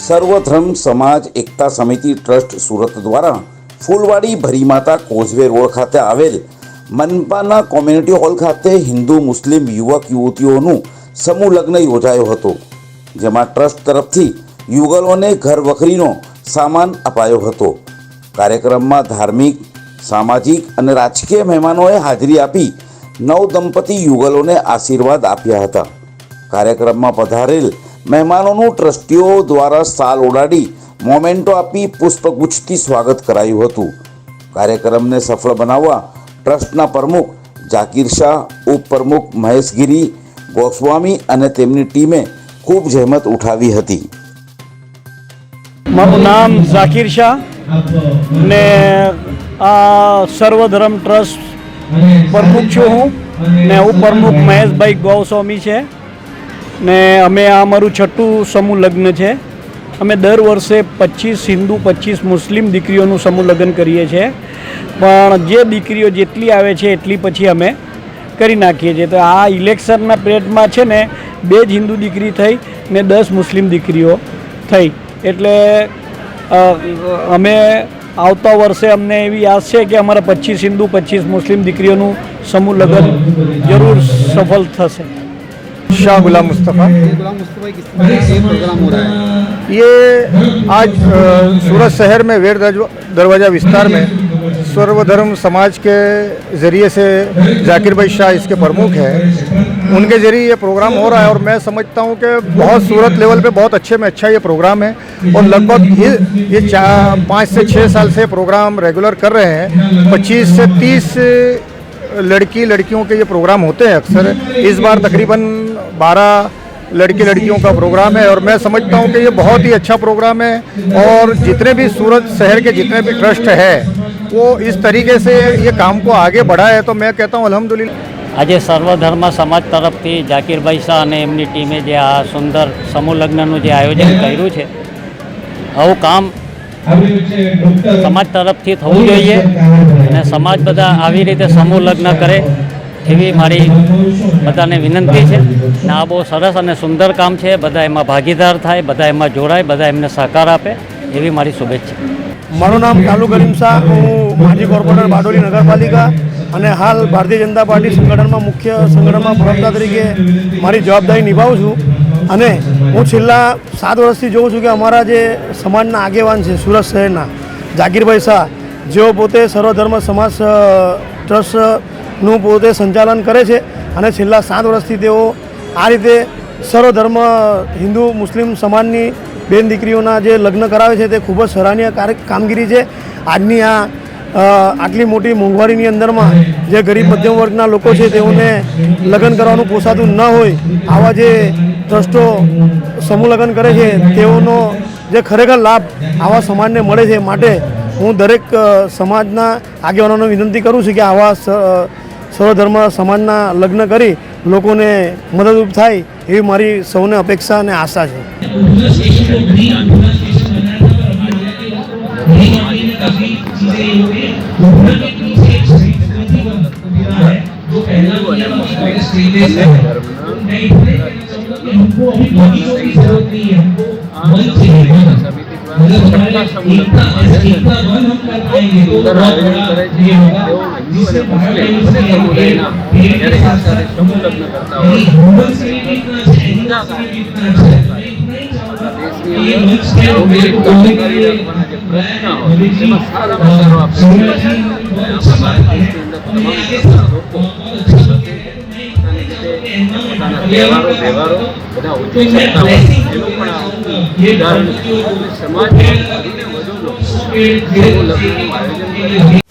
સર્વધર્મ સમાજ એકતા સમિતિ ટ્રસ્ટ સુરત દ્વારા ફૂલવાડી ભરીમાતા કોઝવે રોડ ખાતે આવેલ મનપાના કોમ્યુનિટી હોલ ખાતે હિન્દુ મુસ્લિમ યુવક યુવતીઓનું સમૂહ લગ્ન યોજાયો હતો, જેમાં ટ્રસ્ટ તરફથી યુગલોને ઘર વખરીનો સામાન અપાયો હતો। કાર્યક્રમમાં ધાર્મિક, સામાજિક અને રાજકીય મહેમાનોએ હાજરી આપી નવ દંપતી યુગલોને આશીર્વાદ આપ્યા હતા। કાર્યક્રમમાં પધારેલ મહેમાનોનું ટ્રસ્ટીઓ દ્વારા સાલ ઓડાડી મોમેન્ટો આપી પુષ્પગુચ્છથી સ્વાગત કરાયું હતું। કાર્યક્રમને સફળ બનાવવા ટ્રસ્ટના પ્રમુખ જાકીર શાહ, ઉપપ્રમુખ મહેશગીરી ગોસ્વામી અને તેમની ટીમે ખૂબ જહેમત ઉઠાવી હતી। મારું નામ જાકીર શાહ ને આ સર્વધર્મ ટ્રસ્ટ પ્રમુખ છું હું ને ઉપપ્રમુખ મહેશભાઈ ગોસ્વામી છે ને અમે આ અમારું છઠ્ઠું સમૂહ લગ્ન છે। અમે દર વર્ષે 25 હિન્દુ 25 મુસ્લિમ દીકરીઓનું સમૂહ લગ્ન કરીએ છીએ, પણ જે દીકરીઓ જેટલી આવે છે એટલી પછી અમે કરી નાખીએ છીએ। તો આ ઇલેક્શનના પીરિયડમાં છે ને 2 જ હિન્દુ દીકરી થઈ ને 10 મુસ્લિમ દીકરીઓ થઈ, એટલે અમે આવતા વર્ષે અમને એવી આશ છે કે અમારા 25 હિન્દુ 25 મુસ્લિમ દીકરીઓનું સમૂહ લગ્ન જરૂર સફળ થશે। शाह गुलाम मुस्तफ़ा। किस तरह से प्रोग्राम हो रहा है? ये आज सूरत शहर में वेर दरवाज़ा विस्तार में सर्वधर्म समाज के ज़रिए से जाकिर भाई शाह इसके प्रमुख हैं, उनके ज़रिए ये प्रोग्राम हो रहा है और मैं समझता हूँ कि बहुत सूरत लेवल पे बहुत अच्छे में अच्छा ये प्रोग्राम है और लगभग ये 5 से 6 साल से प्रोग्राम रेगुलर कर रहे हैं। 25 से 30 लड़कियों के ये प्रोग्राम होते हैं अक्सर। इस बार तकरीबन 12 लड़कियों का प्रोग्राम है और मैं समझता हूँ कि ये बहुत ही अच्छा प्रोग्राम है और जितने भी सूरत शहर के जितने भी ट्रस्ट है वो इस तरीके से ये काम को आगे बढ़ाए, तो मैं कहता हूँ अल्हम्दुलिल्लाह। આજે સર્વધર્મ સમાજ તરફથી જાકીરભાઈ શાહ અને એમની ટીમે જે આ સુંદર સમૂહ લગ્નનું જે આયોજન કર્યું છે, આવું કામ સમાજ તરફથી થવું જોઈએ અને સમાજ બધા આવી રીતે સમૂહ લગ્ન કરે એવી મારી બધાને વિનંતી છે। ને આ બહુ સરસ અને સુંદર કામ છે, બધા એમાં ભાગીદાર થાય, બધા એમાં જોડાય, બધા એમને સહકાર આપે એવી મારી શુભેચ્છા। મારું નામ કાલુ કરીમ શાહ, હું માજી કોર્પોરેટર બારડોલી નગરપાલિકા અને હાલ ભારતીય જનતા પાર્ટી સંગઠનમાં મુખ્ય સંગઠનમાં પ્રવક્તા તરીકે મારી જવાબદારી નિભાવું છું। અને હું છેલ્લા 7 વર્ષથી જોઉં છું કે અમારા જે સમાજના આગેવાન છે સુરત શહેરના જાકીરભાઈ શાહ, જેઓ પોતે સર્વધર્મ સમાજ ટ્રસ્ટનું પોતે સંચાલન કરે છે અને છેલ્લા 7 વર્ષથી તેઓ આ રીતે સર્વધર્મ હિન્દુ મુસ્લિમ સમાજની બેન દીકરીઓના જે લગ્ન કરાવે છે તે ખૂબ જ સરાહનીય કામગીરી છે। આજની આટલી મોટી મોંઘવારીની અંદરમાં જે ગરીબ મધ્યમ વર્ગના લોકો છે તેઓને લગ્ન કરવાનું પોસાતું ન હોય, આવા જે ટ્રસ્ટો સમૂહ લગ્ન કરે છે તેઓનો જે ખરેખર લાભ આવા સમાજને મળે છે। માટે હું દરેક સમાજના આગેવાનોને વિનંતી કરું છું કે આવા સર્વધર્મ સમાજના લગ્ન કરી લોકોને મદદરૂપ થાય એવી મારી સૌને અપેક્ષા અને આશા છે। તહેવારો બધા ઉજવી શકતા હોય એનું પણ ઉદાહરણ સમાજ વધુને વધુ લોકો લગ્નનું આયોજન કરે।